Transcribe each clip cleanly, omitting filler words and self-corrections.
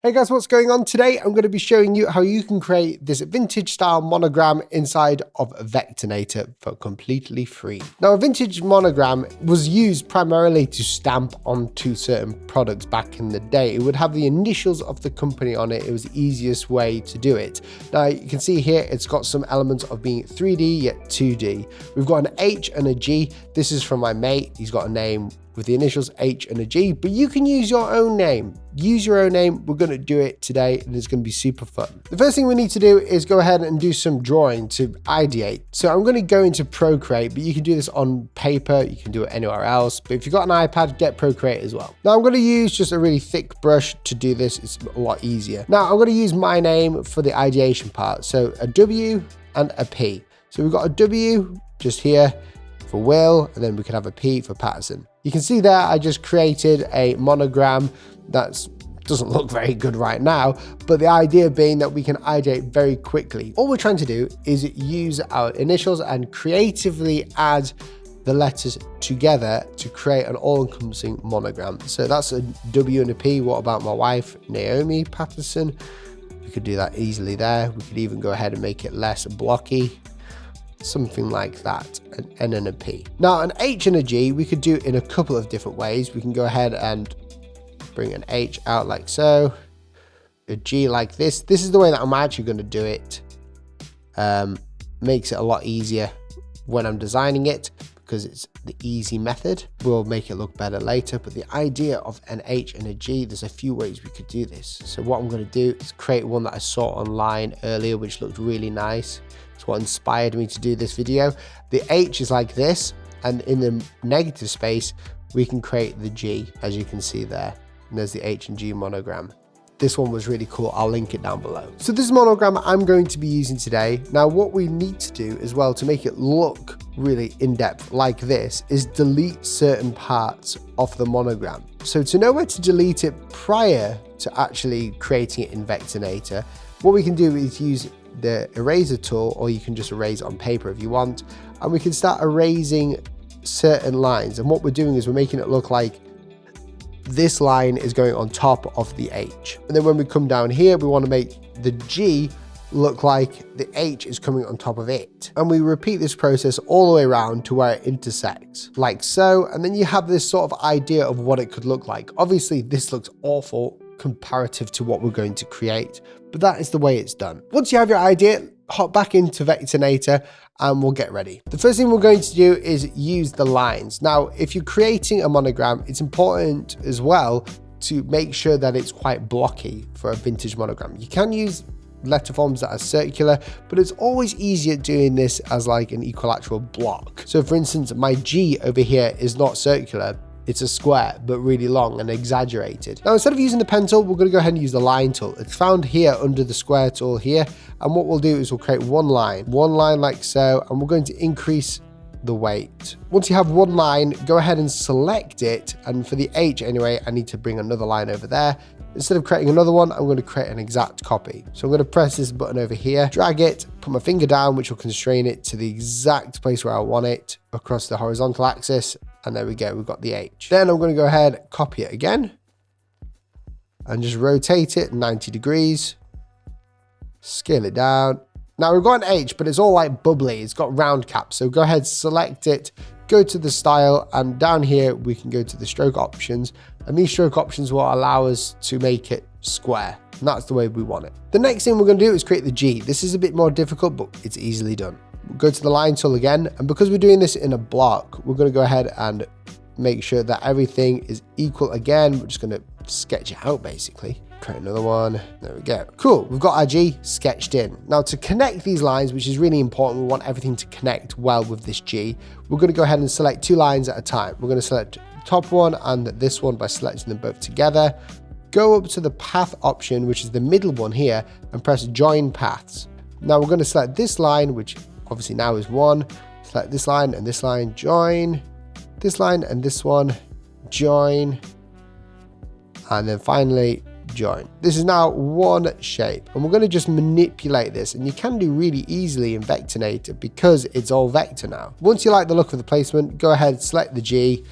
Hey guys, what's going on? Today I'm going to be showing you how you can create this vintage style monogram inside of Vectornator for completely free. Now, a vintage monogram was used primarily to stamp onto certain products back in the day. It would have the initials of the company on it. It was the easiest way to do it. Now you can see here it's got some elements of being 3D yet 2D. We've got an H and a G. This is from my mate. He's got a name with the initials H and a G, but you can use your own name. Use your own name. We're going to do it today and it's going to be super fun. The first thing we need to do is go ahead and do some drawing to ideate. So I'm going to go into Procreate, but you can do this on paper. You can do it anywhere else. But if you've got an iPad, get Procreate as well. Now I'm going to use just a really thick brush to do this. It's a lot easier. Now I'm going to use my name for the ideation part. So a W and a P. So we've got a W just here for Will, and then we can have a P for Paterson. You can see there I just created a monogram that doesn't look very good right now, but the idea being that we can ideate very quickly. All we're trying to do is use our initials and creatively add the letters together to create an all-encompassing monogram. So that's a W and a P. What about my wife, Naomi Paterson? We could do that easily there. We could even go ahead and make it less blocky. Something like that, an N and a P. Now an H and a G we could do in a couple of different ways. We can go ahead and bring an H out like so, a G like this. This is the way that I'm actually going to do it. Makes it a lot easier when I'm designing it because it's the easy method. We'll make it look better later, but the idea of an H and a G, there's a few ways we could do this. So what I'm going to do is create one that I saw online earlier which looked really nice. It's what inspired me to do this video. The H is like this, and in the negative space we can create the G, as you can see there, and there's the H and G monogram. This one was really cool. I'll link it down below. So this monogram I'm going to be using today. Now what we need to do as well to make it look really in-depth like this is delete certain parts of the monogram. So to know where to delete it prior to actually creating it in Vectornator, what we can do is use the eraser tool, or you can just erase it on paper if you want, and we can start erasing certain lines. And what we're doing is we're making it look like this line is going on top of the H, and then when we come down here we want to make the G look like the H is coming on top of it, and we repeat this process all the way around to where it intersects like so, and then you have this sort of idea of what it could look like. Obviously this looks awful comparative to what we're going to create, but that is the way it's done. Once you have your idea, hop back into Vectornator and we'll get ready. The first thing we're going to do is use the lines. Now, if you're creating a monogram, it's important as well to make sure that it's quite blocky for a vintage monogram. You can use letter forms that are circular, but it's always easier doing this as like an equilateral block. So for instance, my G over here is not circular. It's a square, but really long and exaggerated. Now, instead of using the pen tool, we're going to go ahead and use the line tool. It's found here under the square tool here. And what we'll do is we'll create one line like so, and we're going to increase the weight. Once you have one line, go ahead and select it. And for the H anyway, I need to bring another line over there. Instead of creating another one, I'm going to create an exact copy. So I'm going to press this button over here, drag it, put my finger down, which will constrain it to the exact place where I want it across the horizontal axis. And there we go, we've got the H. Then I'm going to go ahead, copy it again, and just rotate it 90 degrees, scale it down. Now we've got an H, but it's all like bubbly, it's got round caps. So go ahead, select it, go to the style, and down here we can go to the stroke options. And these stroke options will allow us to make it square. And that's the way we want it. The next thing we're going to do is create the G. This is a bit more difficult, but it's easily done. We'll go to the line tool again, and because we're doing this in a block, we're going to go ahead and make sure that everything is equal again. We're just going to sketch it out basically. Create another one. There we go. Cool. We've got our G sketched in. Now to connect these lines, which is really important, we want everything to connect well with this G. We're going to go ahead and select two lines at a time. We're going to select the top one and this one by selecting them both together. Go up to the path option, which is the middle one here, and press join paths. Now we're going to select this line, which obviously now is one. Select this line and this line, join. This line and this one, join. And then finally, join. This is now one shape, and we're going to just manipulate this, and you can do really easily in Vectornator because it's all vector now. Once you like the look of the placement, go ahead, select the G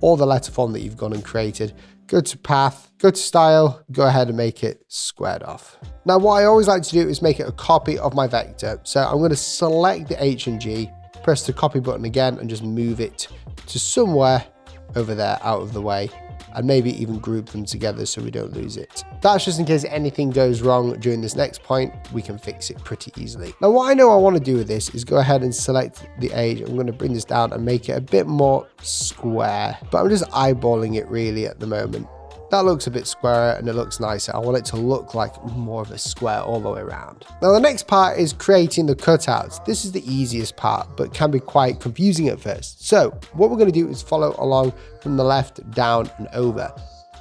or the letter form that you've gone and created, go to path, go to style, go ahead and make it squared off. Now what I always like to do is make it a copy of my vector. So I'm going to select the H and G, press the copy button again and just move it to somewhere over there out of the way, and maybe even group them together so we don't lose it. That's just in case anything goes wrong during this next point, we can fix it pretty easily. Now what I know I want to do with this is go ahead and select the edge. I'm going to bring this down and make it a bit more square, but I'm just eyeballing it really at the moment. That looks a bit squarer and it looks nicer. I want it to look like more of a square all the way around. Now the next part is creating the cutouts. This is the easiest part, but can be quite confusing at first. So what we're going to do is follow along from the left, down and over.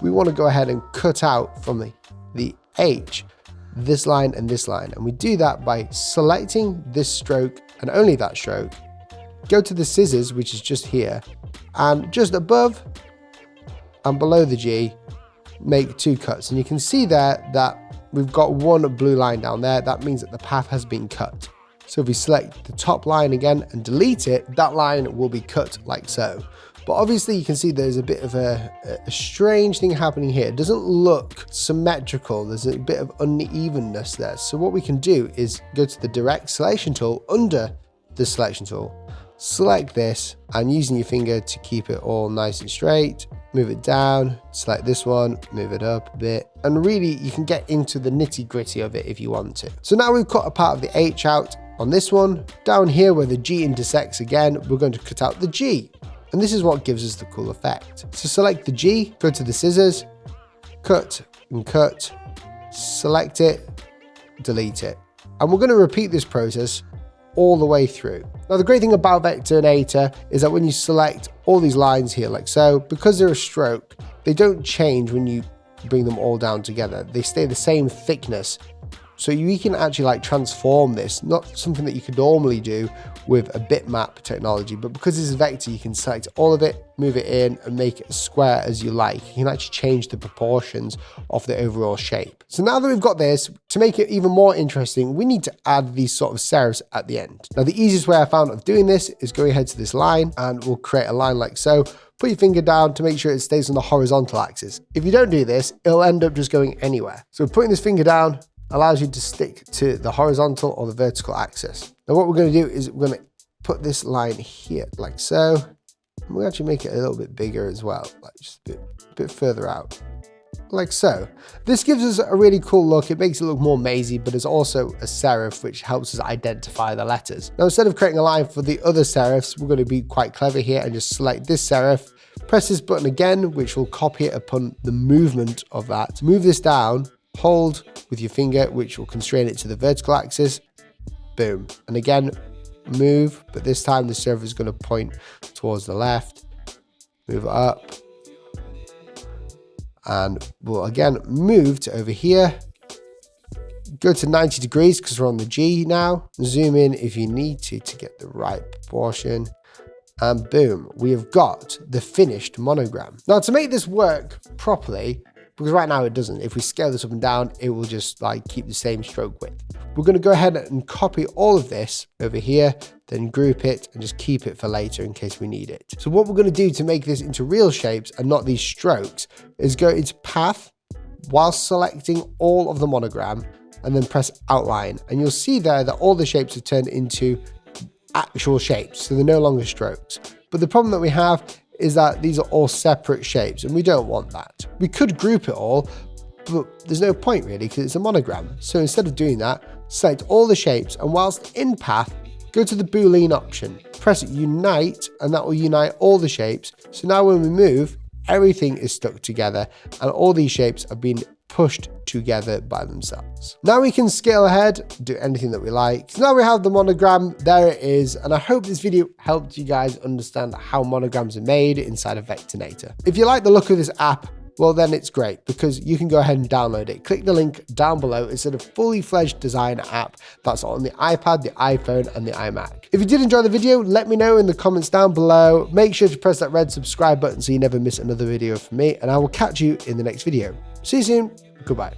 We want to go ahead and cut out from the H, this line and this line. And we do that by selecting this stroke and only that stroke. Go to the scissors, which is just here, and just above and below the G, make 2 cuts. And you can see there that we've got one blue line down there. That means that the path has been cut. So if we select the top line again and delete it, that line will be cut like so. But obviously you can see there's a bit of a strange thing happening here. It doesn't look symmetrical. There's a bit of unevenness there. So what we can do is go to the direct selection tool under the selection tool, select this, and using your finger to keep it all nice and straight, move it down, select this one, move it up a bit, and really you can get into the nitty gritty of it if you want to. So now we've cut a part of the H out on this one. Down here where the G intersects again, we're going to cut out the G. And this is what gives us the cool effect. So select the G, go to the scissors, cut and cut, select it, delete it. And we're going to repeat this process all the way through. Now the great thing about Vectorinator is that when you select all these lines here like so, because they're a stroke, they don't change when you bring them all down together. They stay the same thickness. So you can actually like transform this, not something that you could normally do with a bitmap technology, but because this is vector, you can select all of it, move it in and make it as square as you like. You can actually change the proportions of the overall shape. So now that we've got this, to make it even more interesting, we need to add these sort of serifs at the end. Now the easiest way I found of doing this is going ahead to this line and we'll create a line like so. Put your finger down to make sure it stays on the horizontal axis. If you don't do this, it'll end up just going anywhere. So putting this finger down allows you to stick to the horizontal or the vertical axis. Now what we're going to do is we're going to put this line here like so. And we'll actually make it a little bit bigger as well, like just a bit further out, like so. This gives us a really cool look. It makes it look more mazy, but it's also a serif which helps us identify the letters. Now instead of creating a line for the other serifs, we're going to be quite clever here and just select this serif, press this button again, which will copy it upon the movement of that. Move this down, hold with your finger, which will constrain it to the vertical axis, boom. And again, move, but this time the serif is going to point towards the left, move it up, and we'll again move to over here, go to 90 degrees because we're on the G now, zoom in if you need to get the right proportion, and boom, we have got the finished monogram. Now to make this work properly, because right now it doesn't, if we scale this up and down, it will just like keep the same stroke width. We're going to go ahead and copy all of this over here, then group it and just keep it for later in case we need it. So what we're going to do to make this into real shapes and not these strokes is go into path while selecting all of the monogram and then press outline. And you'll see there that all the shapes have turned into actual shapes. So they're no longer strokes. But the problem that we have is that these are all separate shapes and we don't want that. We could group it all, but there's no point really because it's a monogram. So instead of doing that, select all the shapes and whilst in path, go to the Boolean option, press unite and that will unite all the shapes. So now when we move, everything is stuck together and all these shapes have been pushed together by themselves. Now we can scale ahead, do anything that we like. So now we have the monogram, there it is. And I hope this video helped you guys understand how monograms are made inside of Vectorinator. If you like the look of this app, well then it's great because you can go ahead and download it. Click the link down below. It's a fully fledged design app that's on the iPad, the iPhone and the iMac. If you did enjoy the video, let me know in the comments down below. Make sure to press that red subscribe button so you never miss another video from me and I will catch you in the next video. See you soon. Goodbye.